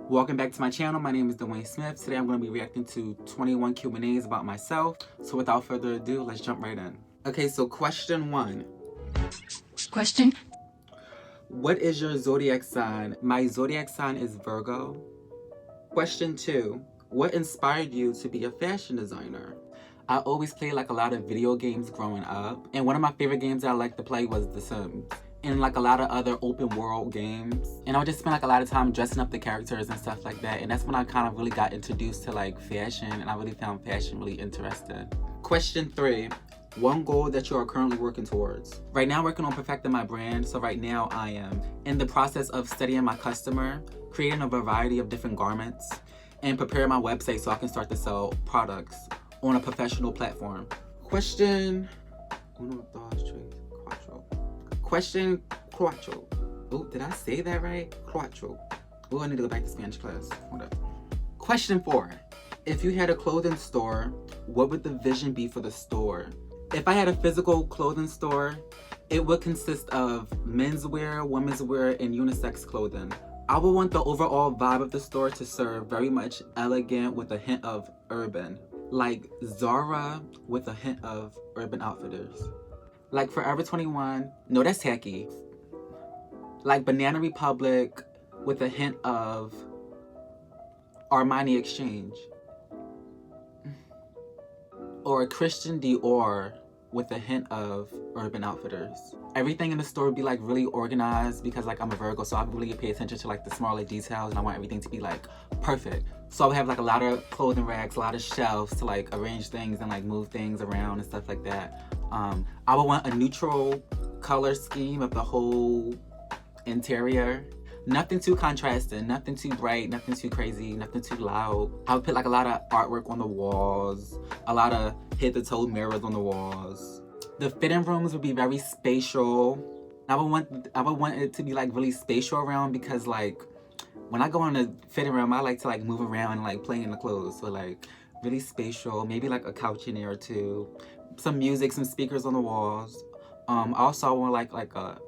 Welcome back to my channel. My name is Dwayne Smith. Today I'm going to be reacting to 21 Q&As about myself. So without further ado, let's jump right in. Okay, so question 1. What is your zodiac sign? My zodiac sign is Virgo. Question 2. What inspired you to be a fashion designer? I always played like a lot of video games growing up. And one of my favorite games that I liked to play was The Sims. And like a lot of other open world games. And I would just spend like a lot of time dressing up the characters and stuff like that. And that's when I kind of really got introduced to like fashion, and I really found fashion really interesting. Question 3. One goal that you are currently working towards. Right now I'm working on perfecting my brand. So right now I am in the process of studying my customer, creating a variety of different garments, and preparing my website so I can start to sell products on a professional platform. Question 4. Oh, did I say that right? Cuatro. Oh, I need to go back to Spanish class. Hold up. Question 4. If you had a clothing store, what would the vision be for the store? If I had a physical clothing store, it would consist of menswear, women's wear, and unisex clothing. I would want the overall vibe of the store to serve very much elegant with a hint of urban. Like Zara with a hint of Urban Outfitters. Like Forever 21, no, that's tacky. Like Banana Republic with a hint of Armani Exchange. Or Christian Dior with a hint of Urban Outfitters. Everything in the store would be like really organized because like I'm a Virgo, so I really pay attention to like the smaller details, and I want everything to be like perfect. So I would have like a lot of clothing racks, a lot of shelves to like arrange things and like move things around and stuff like that. I would want a neutral color scheme of the whole interior. Nothing too contrasting, nothing too bright, nothing too crazy, nothing too loud. I would put like a lot of artwork on the walls, a lot of head-to-toe mirrors on the walls. The fitting rooms would be very spatial. I would want it to be like really spatial around, because like when I go in the fitting room, I like to like move around and like play in the clothes. So like really spatial, maybe like a couch in there or two, some music, some speakers on the walls. Also I want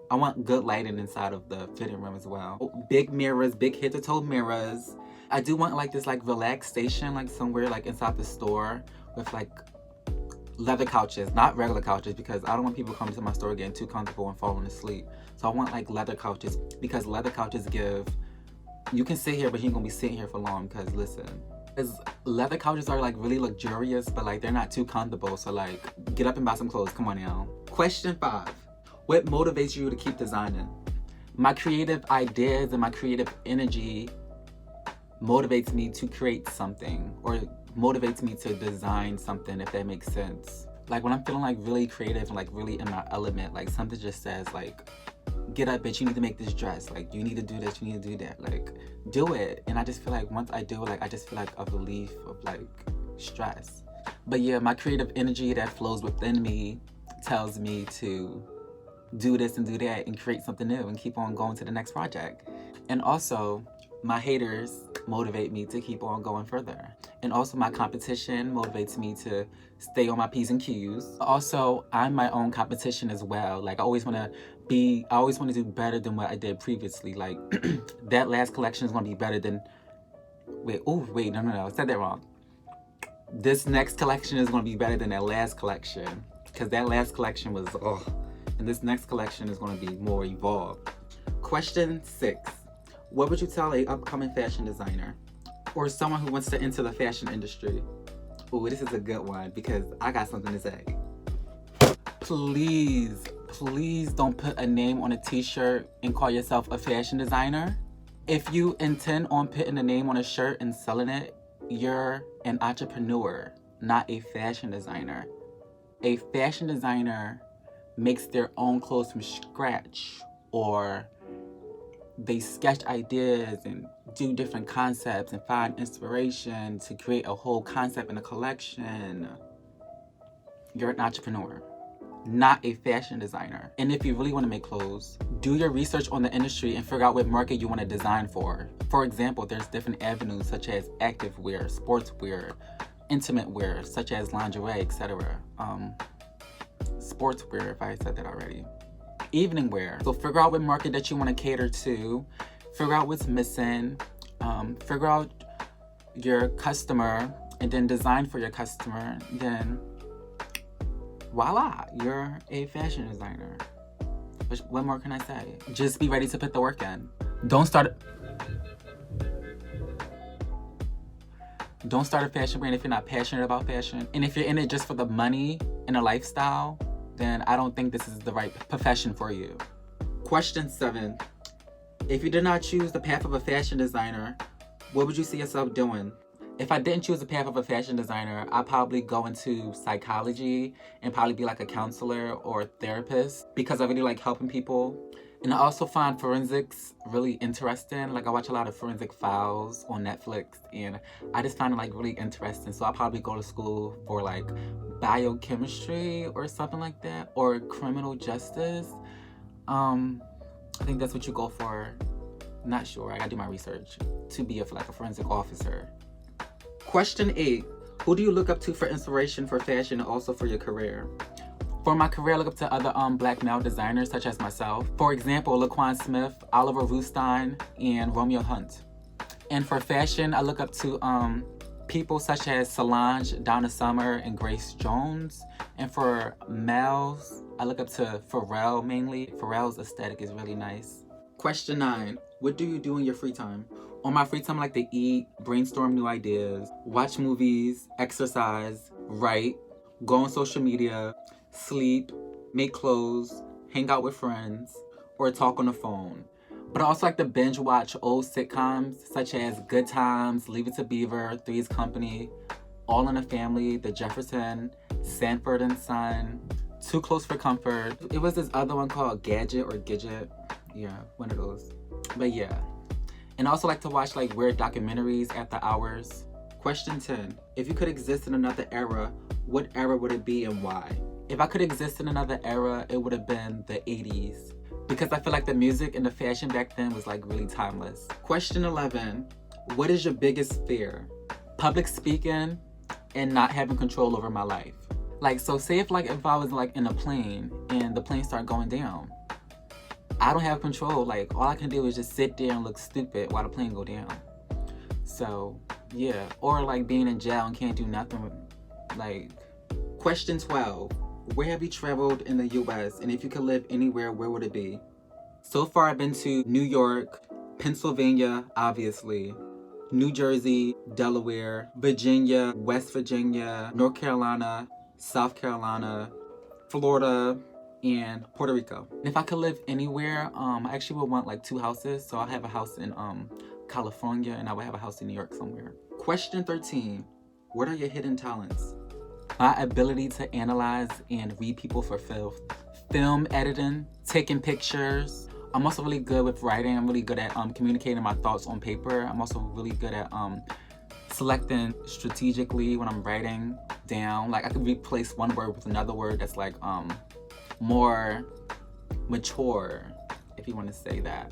I want good lighting inside of the fitting room as well. Big mirrors, big head-to-toe mirrors. I do want like this like relaxation like somewhere like inside the store with like leather couches, not regular couches, because I don't want people coming to my store getting too comfortable and falling asleep. So I want like leather couches, because leather couches you can sit here but you ain't gonna be sitting here for long, because listen. Because leather couches are like really luxurious, but like they're not too comfortable. So like get up and buy some clothes, come on now. Question 5. What motivates you to keep designing? My creative ideas and my creative energy motivates me to create something, or motivates me to design something, if that makes sense. Like when I'm feeling like really creative and like really in my element, like something just says like, get up bitch, you need to make this dress, like you need to do this, you need to do that, like do it. And I just feel like once I do it, like I just feel like a relief of like stress. But yeah, my creative energy that flows within me tells me to do this and do that and create something new and keep on going to the next project. And also my haters motivate me to keep on going further. And also my competition motivates me to stay on my P's and Q's. Also, I'm my own competition as well. Like I always want to do better than what I did previously. Like that last collection is going to be better than, no, I said that wrong. This next collection is going to be better than that last collection, because that last collection was, and this next collection is going to be more evolved. Question 6. What would you tell a upcoming fashion designer or someone who wants to enter the fashion industry? Oh, this is a good one because I got something to say. Please don't put a name on a t-shirt and call yourself a fashion designer. If you intend on putting a name on a shirt and selling it, you're an entrepreneur, not a fashion designer. A fashion designer makes their own clothes from scratch, or they sketch ideas and do different concepts and find inspiration to create a whole concept in a collection. You're an entrepreneur, not a fashion designer. And if you really want to make clothes, do your research on the industry and figure out what market you want to design for. For example, there's different avenues such as active wear, sportswear, intimate wear, such as lingerie, etc. Sportswear, if I said that already. Evening wear. So figure out what market that you want to cater to. Figure out what's missing. figure out your customer and then design for your customer, then voila, you're a fashion designer. What more can I say? Just be ready to put the work in. Don't start a fashion brand if you're not passionate about fashion. And if you're in it just for the money and a lifestyle, then I don't think this is the right profession for you. Question 7. If you did not choose the path of a fashion designer, what would you see yourself doing? If I didn't choose the path of a fashion designer, I'd probably go into psychology and probably be like a counselor or a therapist, because I really like helping people. And I also find forensics really interesting. Like, I watch a lot of Forensic Files on Netflix, and I just find it like really interesting. So I'll probably go to school for like biochemistry or something like that, or criminal justice. I think that's what you go for. Not sure, I gotta do my research to be a forensic officer. Question 8. Who do you look up to for inspiration for fashion and also for your career? For my career, I look up to other black male designers such as myself. For example, Laquan Smith, Oliver Rustein, and Romeo Hunt. And for fashion, I look up to people such as Solange, Donna Summer, and Grace Jones. And for males, I look up to Pharrell mainly. Pharrell's aesthetic is really nice. Question 9. What do you do in your free time? On my free time, I like to eat, brainstorm new ideas, watch movies, exercise, write, go on social media, sleep, make clothes, hang out with friends, or talk on the phone. But I also like to binge watch old sitcoms such as Good Times, Leave It to Beaver, Three's Company, All in the Family, The Jefferson, Sanford and Son, Too Close for Comfort. It was this other one called Gadget or Gidget. Yeah, one of those. But yeah. And I also like to watch like weird documentaries after hours. Question 10. If you could exist in another era, what era would it be and why? If I could exist in another era, it would have been the 80s. Because I feel like the music and the fashion back then was like really timeless. Question 11. What is your biggest fear? Public speaking and not having control over my life. Like, so say if I was like in a plane and the plane started going down. I don't have control. Like, all I can do is just sit there and look stupid while the plane go down. So, yeah. Or like being in jail and can't do nothing. Like, question 12. Where have you traveled in the US? And if you could live anywhere, where would it be? So far, I've been to New York, Pennsylvania, obviously, New Jersey, Delaware, Virginia, West Virginia, North Carolina, South Carolina, Florida, and Puerto Rico. And if I could live anywhere, I actually would want like 2 houses. So I have a house in California, and I would have a house in New York somewhere. Question 13. What are your hidden talents? My ability to analyze and read people for film editing, taking pictures. I'm also really good with writing. I'm really good at communicating my thoughts on paper. I'm also really good at selecting strategically when I'm writing down. Like, I could replace one word with another word that's like more mature, if you want to say that.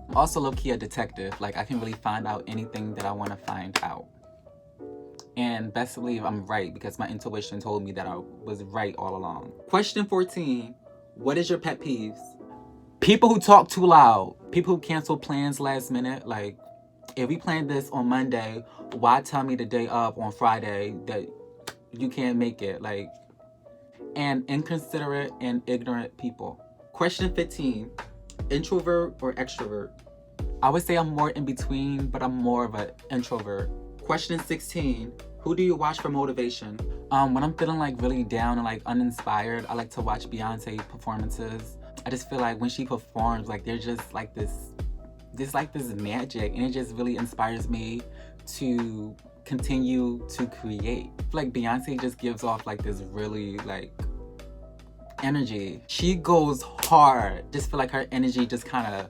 I'm also low-key a detective. Like, I can really find out anything that I want to find out. And best believe I'm right, because my intuition told me that I was right all along. Question 14. What is your pet peeves? People who talk too loud. People who cancel plans last minute. Like, if we planned this on Monday, why tell me the day of on Friday that you can't make it? Like, and inconsiderate and ignorant people. Question 15. Introvert or extrovert? I would say I'm more in between, but I'm more of an introvert. Question 16. Who do you watch for motivation? When I'm feeling like really down and like uninspired, I like to watch Beyonce performances. I just feel like when she performs, like there's just like this magic, and it just really inspires me to continue to create. I feel like Beyonce just gives off like this really like energy. She goes hard. Just feel like her energy just kind of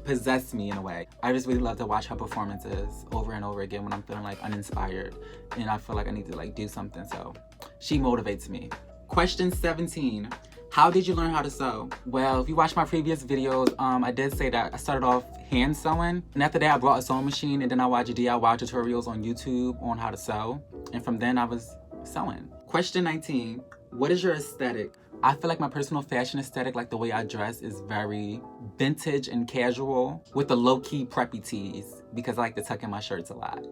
possess me in a way. I just really love to watch her performances over and over again when I'm feeling like uninspired and I feel like I need to like do something. So she motivates me. Question 17. How did you learn how to sew? Well, if you watch my previous videos, I did say that I started off hand sewing, and after that I brought a sewing machine, and then I watched DIY tutorials on YouTube on how to sew, and from then I was sewing. Question 19. What is your aesthetic? I feel like my personal fashion aesthetic, like the way I dress, is very vintage and casual with the low-key preppy tees because I like to tuck in my shirts a lot.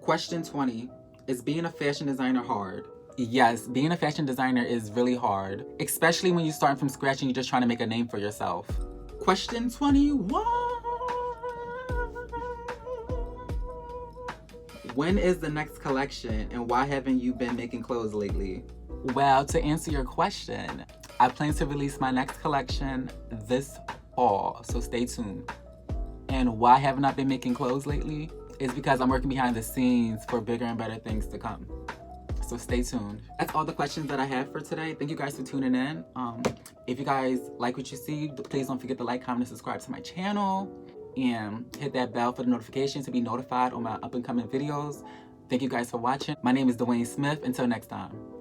Question 20. Is being a fashion designer hard? Yes, being a fashion designer is really hard, especially when you're starting from scratch and you're just trying to make a name for yourself. Question 21. When is the next collection and why haven't you been making clothes lately? Well, to answer your question, I plan to release my next collection this fall, so stay tuned. And why haven't I been making clothes lately? It's because I'm working behind the scenes for bigger and better things to come. So stay tuned. That's all the questions that I have for today. Thank you guys for tuning in. If you guys like what you see, please don't forget to like, comment, and subscribe to my channel. And hit that bell for the notifications to be notified on my up and coming videos. Thank you guys for watching. My name is Dwayne Smith. Until next time.